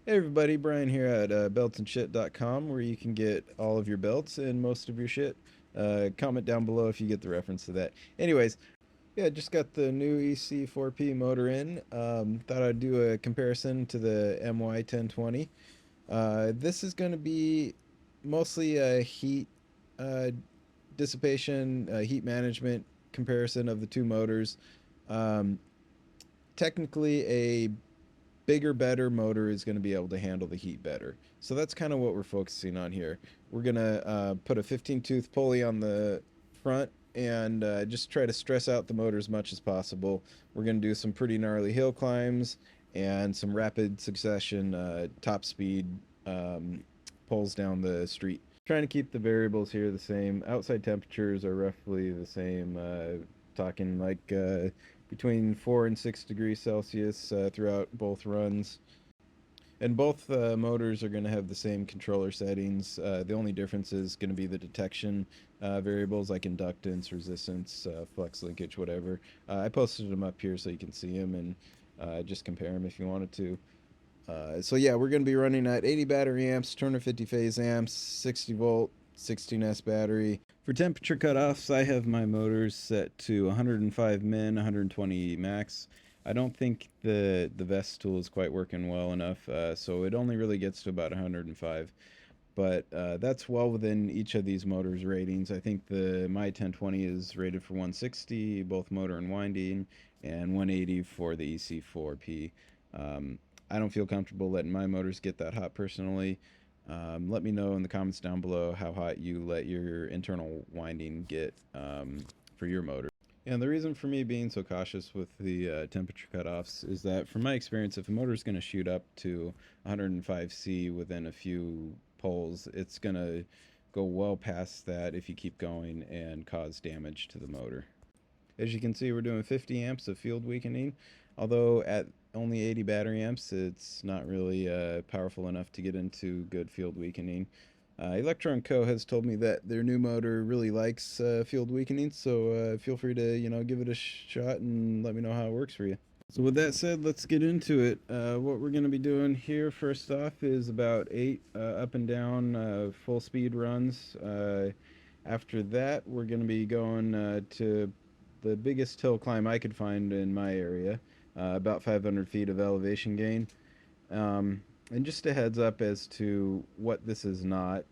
Hey everybody, Brian here at beltsNshit.com, where you can get all of your belts and most of your shit. Comment down below if you get the reference to that. Anyways, yeah, just got the new EC4P motor in. Thought I'd do a comparison to the MY1020. This is going to be mostly a heat uh, dissipation, heat management comparison of the two motors. Um, Technically, a bigger, better motor is going to be able to handle the heat better. So that's kind of what we're focusing on here. We're going to put a 15 tooth pulley on the front and just try to stress out the motor as much as possible. We're going to do some pretty gnarly hill climbs and some rapid succession top speed um, pulls down the street. Trying to keep the variables here the same. Outside temperatures are roughly the same. Talking like between 4 and 6 degrees Celsius throughout both runs. And both motors are going to have the same controller settings. The only difference is going to be the detection variables like inductance, resistance, flux linkage, whatever. I posted them up here so you can see them and just compare them if you wanted to. So yeah, we're going to be running at 80 battery amps, 250 phase amps, 60 volt, 16S battery. For temperature cutoffs, I have my motors set to 105 min, 120 max. I don't think the vest tool is quite working well enough, so it only really gets to about 105. But that's well within each of these motors' ratings. I think the MY1020 is rated for 160, both motor and winding, and 180 for the EC4P. I don't feel comfortable letting my motors get that hot personally. Let me know in the comments down below how hot you let your internal winding get for your motor. And the reason for me being so cautious with the temperature cutoffs is that, from my experience, if a motor is going to shoot up to 105C within a few poles, it's going to go well past that if you keep going and cause damage to the motor. As you can see, we're doing 50 amps of field weakening, although at only 80 battery amps, it's not really powerful enough to get into good field weakening. Electron Co. has told me that their new motor really likes field weakening, so feel free to give it a shot and let me know how it works for you. So with that said, let's get into it. What we're going to be doing here first off is about 8 up and down full speed runs. After that, we're going to be going to the biggest hill climb I could find in my area, about 500 feet of elevation gain. And just a heads up as to what this is not.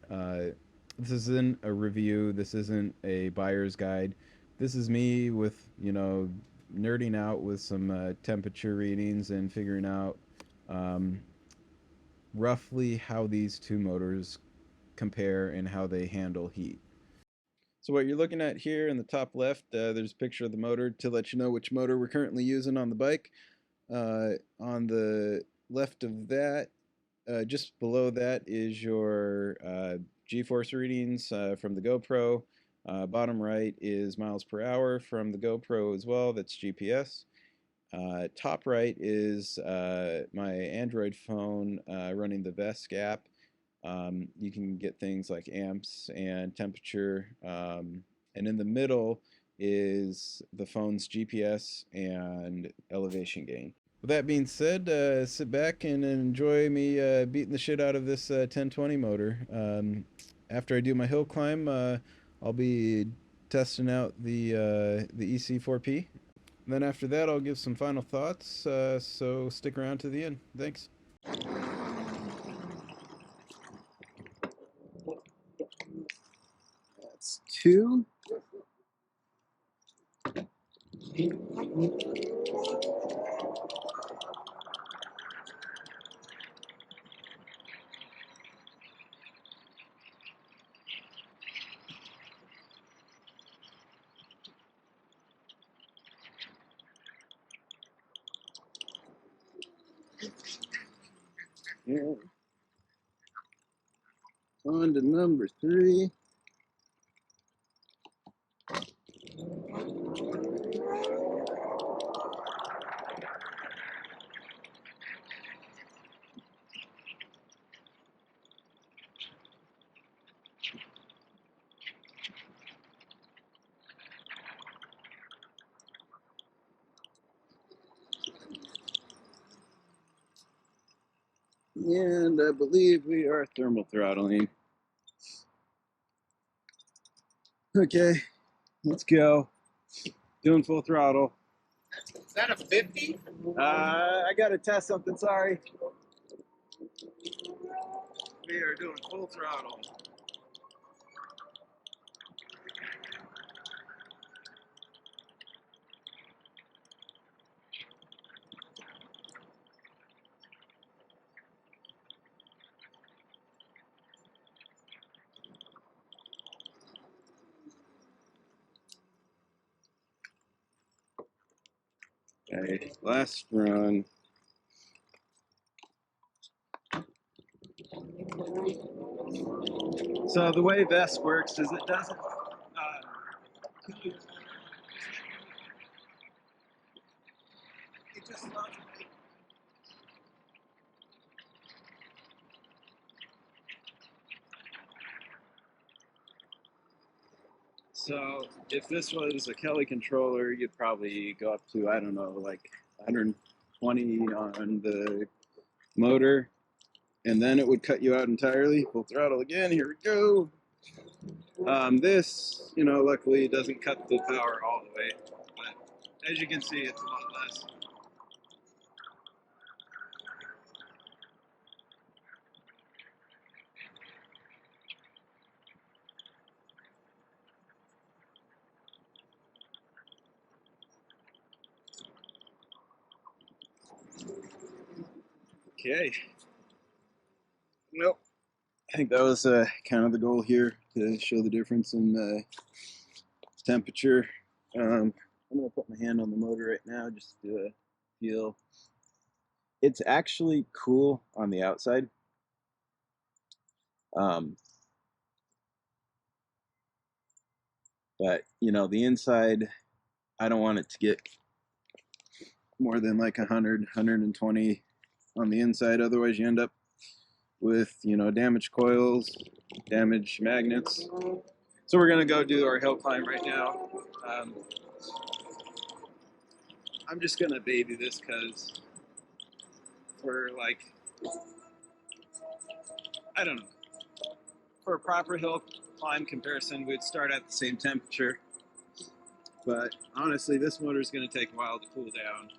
This isn't a review. This isn't a buyer's guide. This is me with, nerding out with some temperature readings and figuring out um, roughly how these two motors compare and how they handle heat. So what you're looking at here in the top left, there's a picture of the motor to let you know which motor we're currently using on the bike. On the left of that, just below that is your G-force readings from the GoPro. Bottom right is miles per hour from the GoPro as well, that's GPS. Top right is my Android phone running the Vesk app. You can get things like amps and temperature. And in the middle is the phone's GPS and elevation gain. With that being said, sit back and enjoy me beating the shit out of this 1020 motor. After I do my hill climb, I'll be testing out the EC4P. And then after that, I'll give some final thoughts, so stick around to the end. Thanks. That's 2. Yeah. On to number 3. And I believe we are thermal throttling. Okay, let's go. Doing full throttle. Is that a 50? I gotta test something, sorry. We are doing full throttle. Okay, last run. So the way VEST works is it doesn't it just allows it. So if this was a Kelly controller, you'd probably go up to, I don't know, like 120 on the motor, and then it would cut you out entirely. Full throttle again, here we go. This, you know, luckily doesn't cut the power all the way, but as you can see, it's a lot less. Okay. Well, I think that was kind of the goal here, to show the difference in temperature. I'm going to put my hand on the motor right now just to feel. It's actually cool on the outside. But, you know, the inside, I don't want it to get more than like 100, 120 on the inside. Otherwise, you end up with, you know, damaged coils, damaged magnets. So we're going to go do our hill climb right now. I'm just going to baby this because for like, I don't know, for a proper hill climb comparison, we'd start at the same temperature. But honestly, this motor is going to take a while to cool down.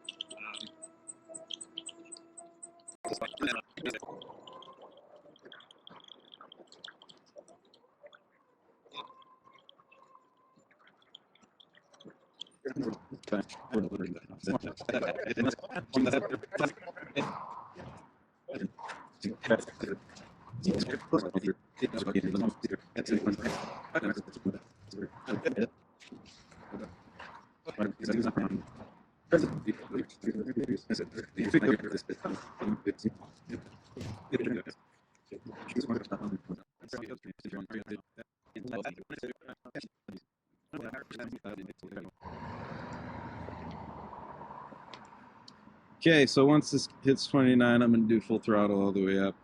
Okay, so once this hits 29, I'm going to do full throttle all the way up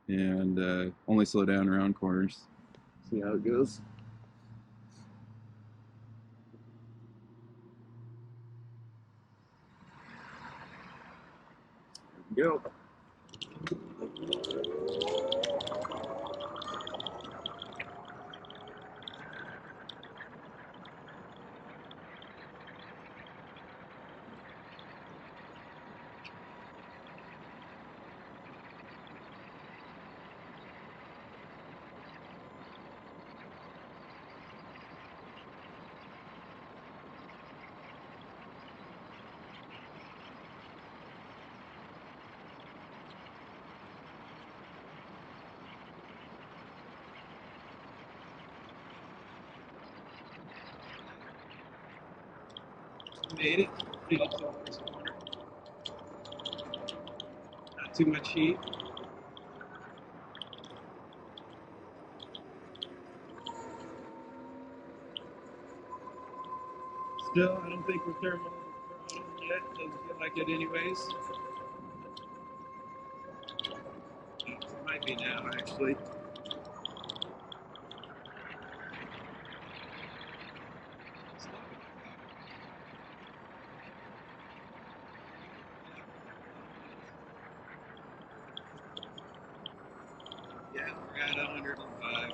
and only slow down around corners. See how it goes. Go. Made it. Not too much heat. Still, I don't think we're thermal yet. Doesn't feel like it anyways. It might be now, actually. We're at 105.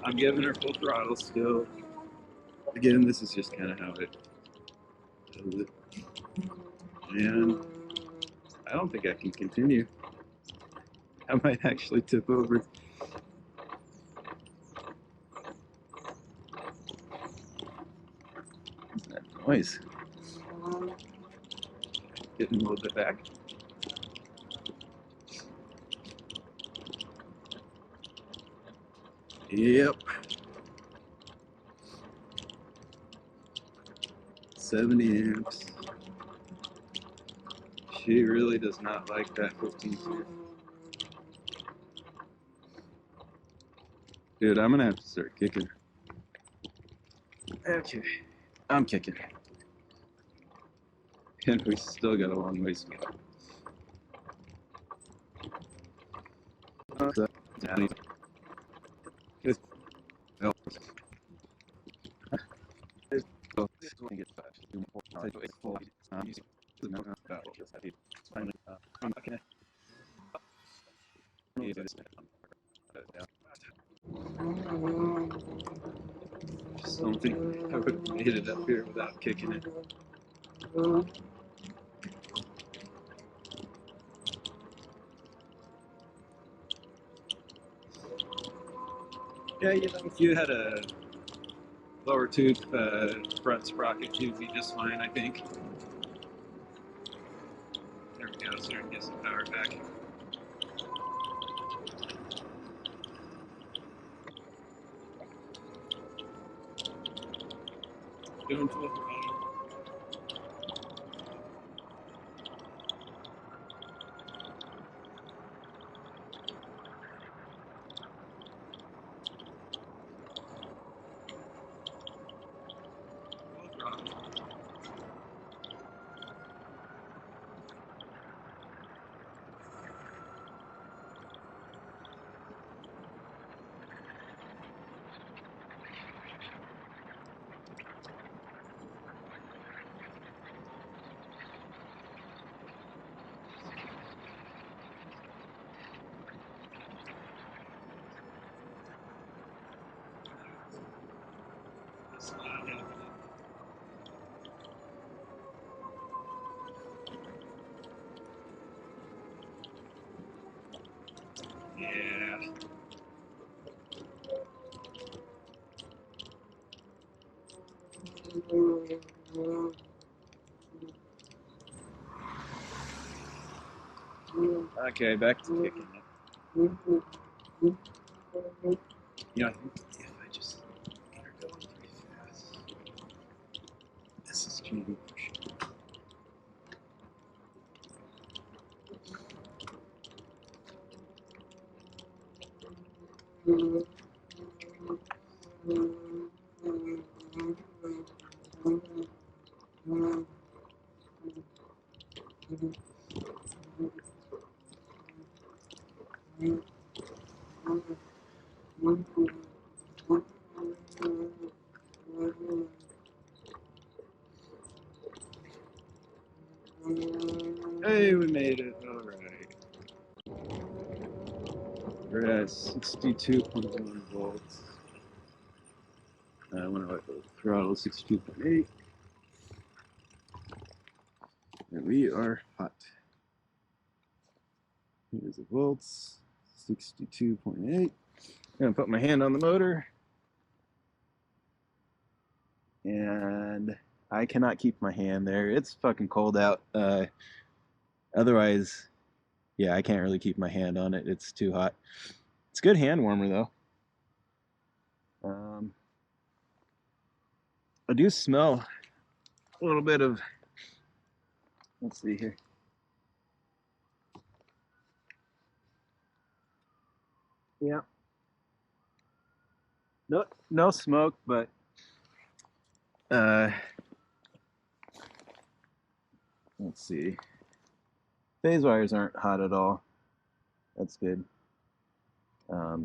I'm giving her full throttle still. Again, this is just kind of how it does it. And I don't think I can continue. I might actually tip over. What's that noise? Getting a little bit back. Yep. 70 amps. She really does not like that 15. Dude, I'm gonna have to start kicking. Okay, I'm kicking. And we still got a long ways to go. Just don't think I would have made it up here without kicking it. Yeah, you know, if you had a lower tooth front sprocket, you'd be just fine, I think. There we go, starting to get some power back. Doing full throttle. Full throttle. It's not happening. Yeah. Okay, back to kicking it. You know, I think if I just get her going pretty fast, this is cheating for sure. Hey, we made it. All right. We're at 62.1 volts. I want to let the throttle 62.8. And we are hot. Here's the volts, 62.8. I'm gonna put my hand on the motor. And I cannot keep my hand there. It's fucking cold out. Otherwise, yeah, I can't really keep my hand on it. It's too hot. It's a good hand warmer though. I do smell a little bit of, let's see here. Yeah. No smoke, but let's see. Phase wires aren't hot at all. That's good. I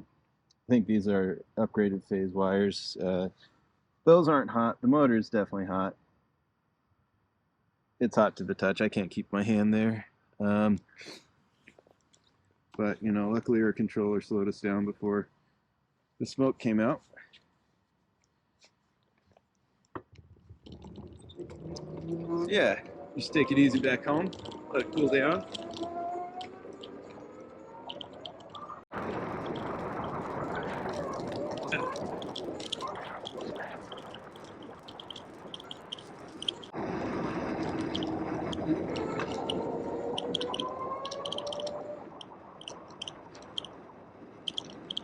think these are upgraded phase wires. Those aren't hot. The motor is definitely hot. It's hot to the touch. I can't keep my hand there. But, you know, luckily our controller slowed us down before the smoke came out. Yeah, just take it easy back home, let it cool down.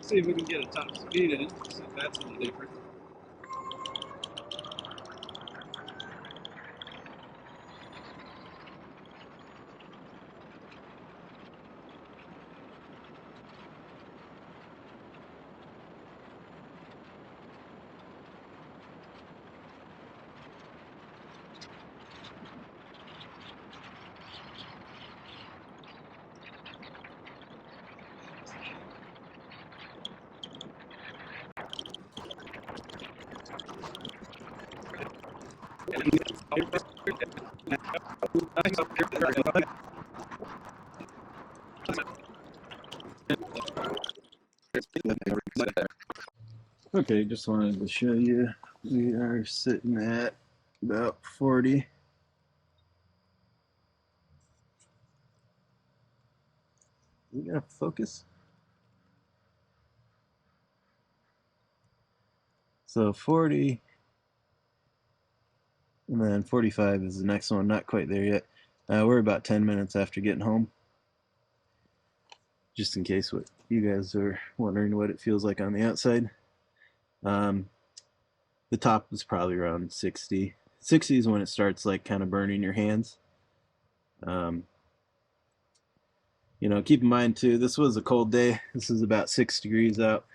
See if we can get a top speed in, see if that's any different. Okay, just wanted to show you, we are sitting at about 40. You gotta focus. So 40, and then 45 is the next one, not quite there yet. We're about 10 minutes after getting home. Just in case what you guys are wondering what it feels like on the outside. The top is probably around 60. 60 is when it starts like kind of burning your hands. You know, keep in mind too, this was a cold day. This is about 6 degrees out.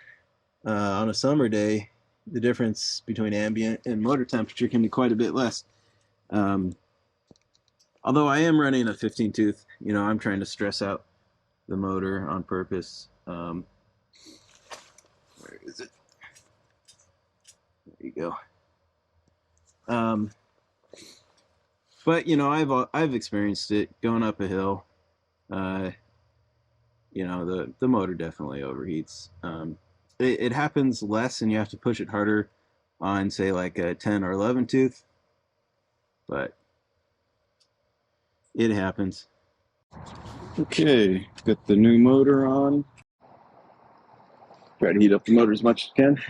On a summer day, the difference between ambient and motor temperature can be quite a bit less. Although I am running a 15 tooth, you know, I'm trying to stress out the motor on purpose. Where is it? There you go. But you know, I've experienced it going up a hill. You know, the motor definitely overheats. It happens less, and you have to push it harder on, say, like a 10 or 11 tooth. But it happens. Okay, got the new motor on. Try to heat up the motor as much as I can.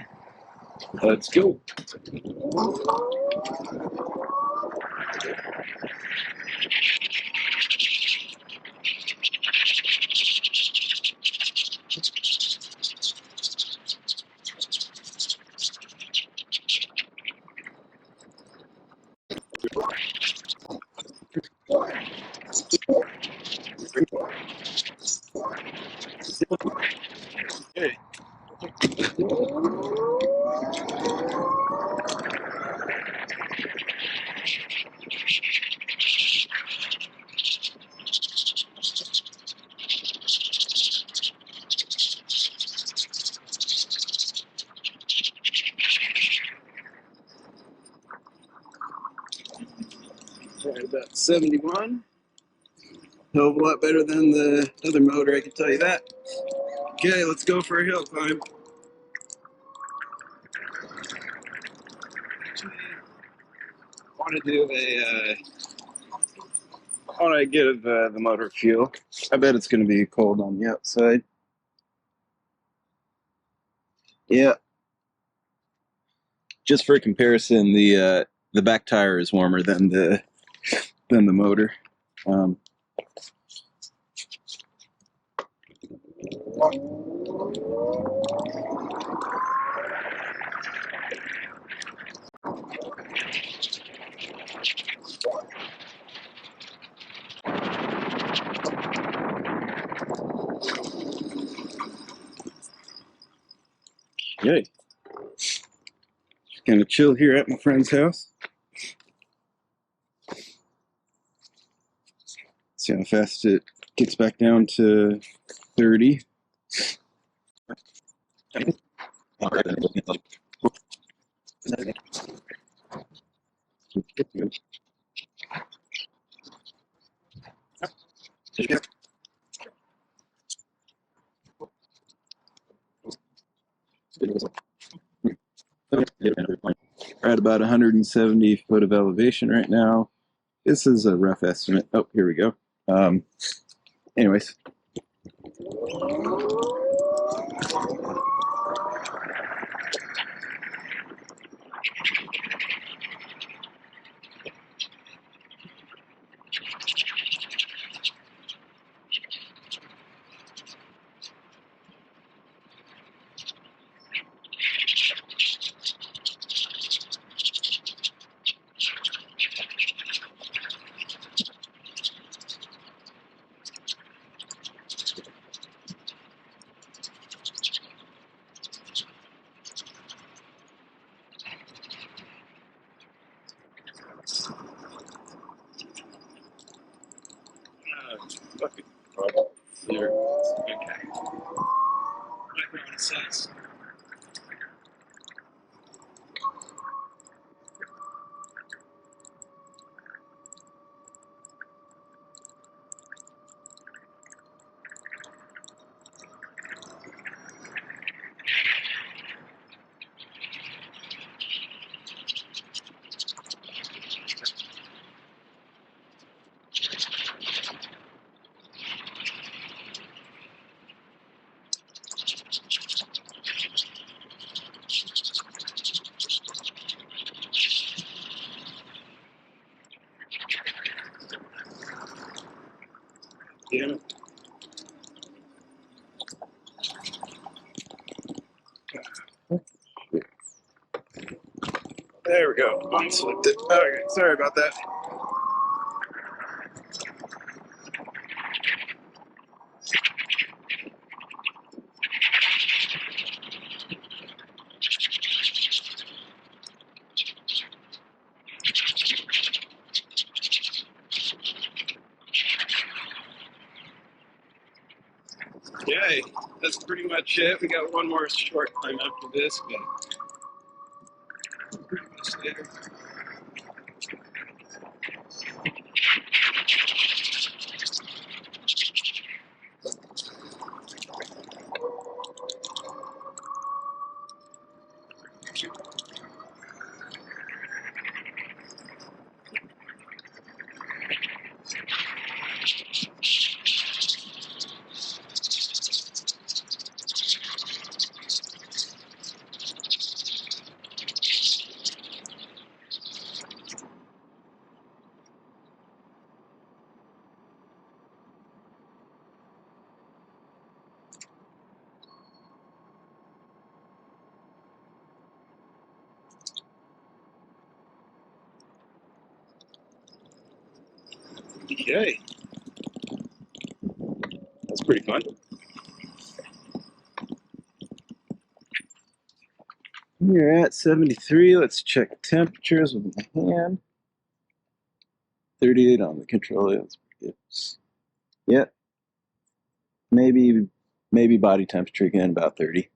Let's go. Okay. Right, about 71. Hell of a lot better than the other motor, I can tell you that. Okay, let's go for a hill climb. Want to do a want to give the motor a feel. I bet it's going to be cold on the outside. Yeah. Just for comparison, the back tire is warmer than the motor. Yay. Just gonna chill here at my friend's house. See how fast it gets back down to 30. We're at about 170 foot of elevation right now. This is a rough estimate. Oh, here we go. Anyways. Fucking there. Okay. What it says. Yeah. There we go. Unslipped it. Okay, sorry about that. Okay, that's pretty much it. We got one more short climb after this, but pretty much there. Okay, that's pretty fun. We're at 73. Let's check temperatures with my hand. 38 on the controller. That's pretty good. Yep. Maybe body temperature again, about 30.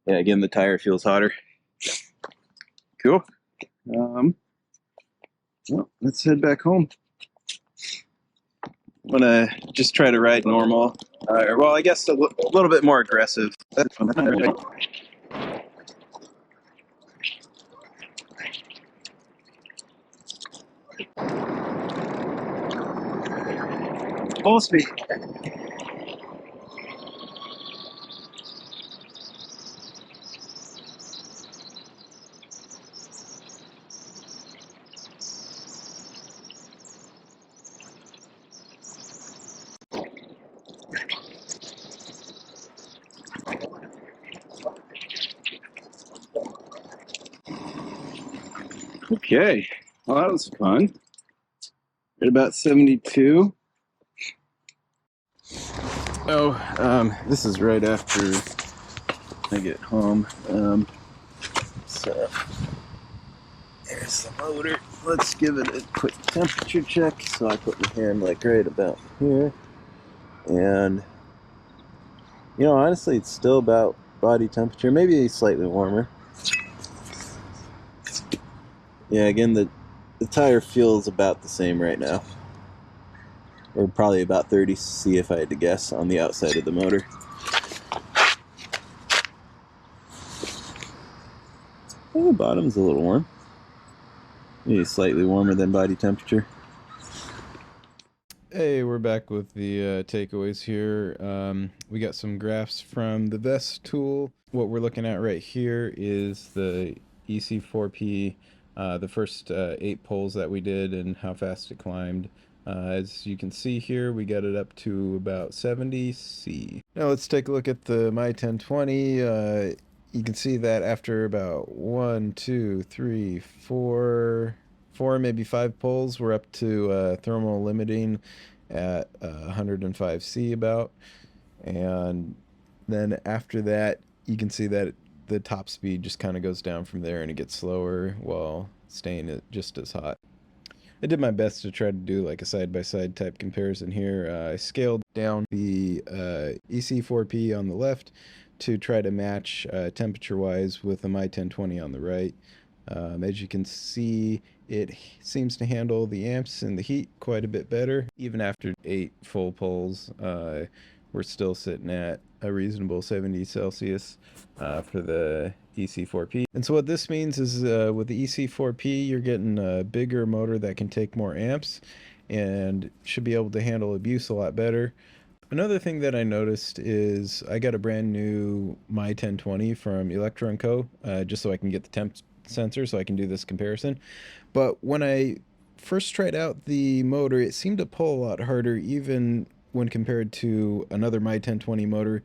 Yeah, again, the tire feels hotter. Cool. Well, let's head back home. I'm gonna just try to ride normal. Well, I guess a little bit more aggressive. Full speed. Okay, well that was fun. At about 72. Oh, this is right after I get home. So there's the motor. Let's give it a quick temperature check. So I put my hand like right about here, and you know, honestly, it's still about body temperature, maybe slightly warmer. Yeah, again, the tire feels about the same right now. Or probably about 30 cc if I had to guess on the outside of the motor. The bottom's a little warm. Maybe slightly warmer than body temperature. Hey, we're back with the takeaways here. We got some graphs from the Vest tool. What we're looking at right here is the EC4P, the first 8 poles that we did and how fast it climbed. As you can see here, we got it up to about 70 C. Now let's take a look at the MY1020. You can see that after about 1, 2, 3, 4, maybe 5 poles, we're up to thermal limiting at 105 C about. And then after that, you can see that the top speed just kind of goes down from there and it gets slower while staying just as hot. I did my best to try to do like a side-by-side type comparison here. I scaled down the EC4P on the left to try to match temperature-wise with the MY1020 on the right. As you can see, it seems to handle the amps and the heat quite a bit better. Even after 8 full pulls, we're still sitting at a reasonable 70 Celsius for the EC4P. And so what this means is with the EC4P, you're getting a bigger motor that can take more amps and should be able to handle abuse a lot better. Another thing that I noticed is I got a brand new MY1020 from Electro & Co. Just so I can get the temp sensor so I can do this comparison. But when I first tried out the motor, it seemed to pull a lot harder even when compared to another MY1020 motor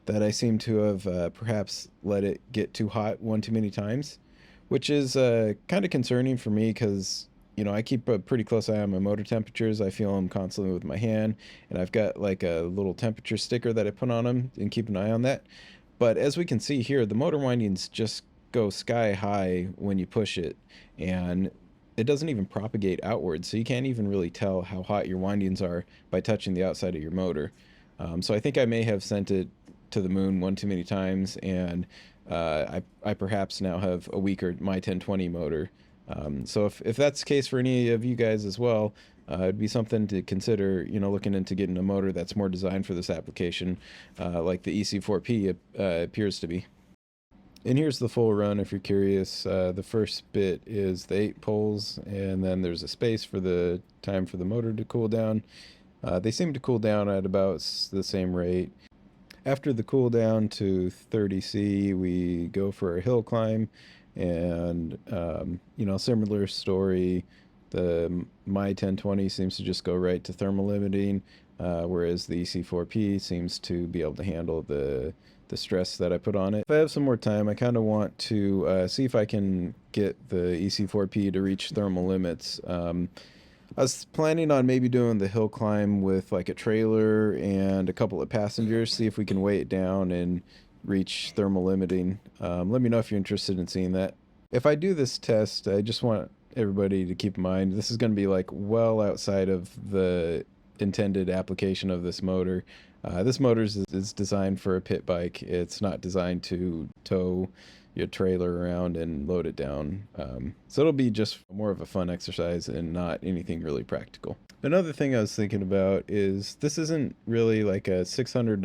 that I seem to have perhaps let it get too hot one too many times, which is kind of concerning for me because, you know, I keep a pretty close eye on my motor temperatures. I feel them constantly with my hand, and I've got like a little temperature sticker that I put on them and keep an eye on that. But as we can see here, the motor windings just go sky high when you push it, and it doesn't even propagate outwards, so you can't even really tell how hot your windings are by touching the outside of your motor. So I think I may have sent it to the moon one too many times, and I perhaps now have a weaker MY1020 motor. So if that's the case for any of you guys as well, it'd be something to consider, you know, looking into getting a motor that's more designed for this application, like the EC4P appears to be. And here's the full run if you're curious. The first bit is the 8 poles, and then there's a space for the time for the motor to cool down. They seem to cool down at about the same rate. After the cool down to 30 C, we go for a hill climb, and you know, similar story. The MY1020 seems to just go right to thermal limiting, whereas the EC4P seems to be able to handle the stress that I put on it. If I have some more time, I kind of want to see if I can get the EC4P to reach thermal limits. I was planning on maybe doing the hill climb with like a trailer and a couple of passengers, see if we can weigh it down and reach thermal limiting. Let me know if you're interested in seeing that. If I do this test, I just want everybody to keep in mind this is going to be like well outside of the intended application of this motor. This motor is designed for a pit bike. It's not designed to tow your trailer around and load it down. So it'll be just more of a fun exercise and not anything really practical. Another thing I was thinking about is this isn't really like a $600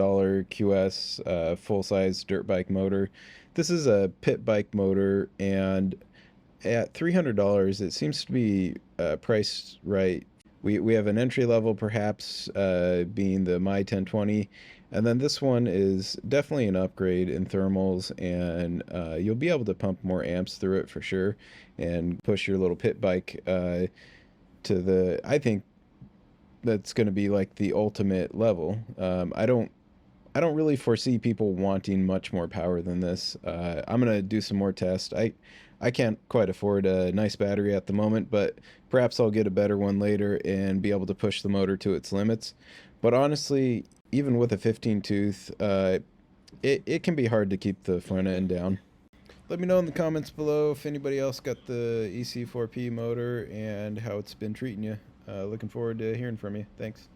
QS full-size dirt bike motor. This is a pit bike motor, and at $300 it seems to be priced right. We have an entry level perhaps being the MY1020, and then this one is definitely an upgrade in thermals, and you'll be able to pump more amps through it for sure and push your little pit bike to the, I think that's going to be like the ultimate level. I don't really foresee people wanting much more power than this. I'm going to do some more tests. I can't quite afford a nice battery at the moment, but perhaps I'll get a better one later and be able to push the motor to its limits. But honestly, even with a 15 tooth, it can be hard to keep the front end down. Let me know in the comments below if anybody else got the EC4P motor and how it's been treating you. Looking forward to hearing from you. Thanks.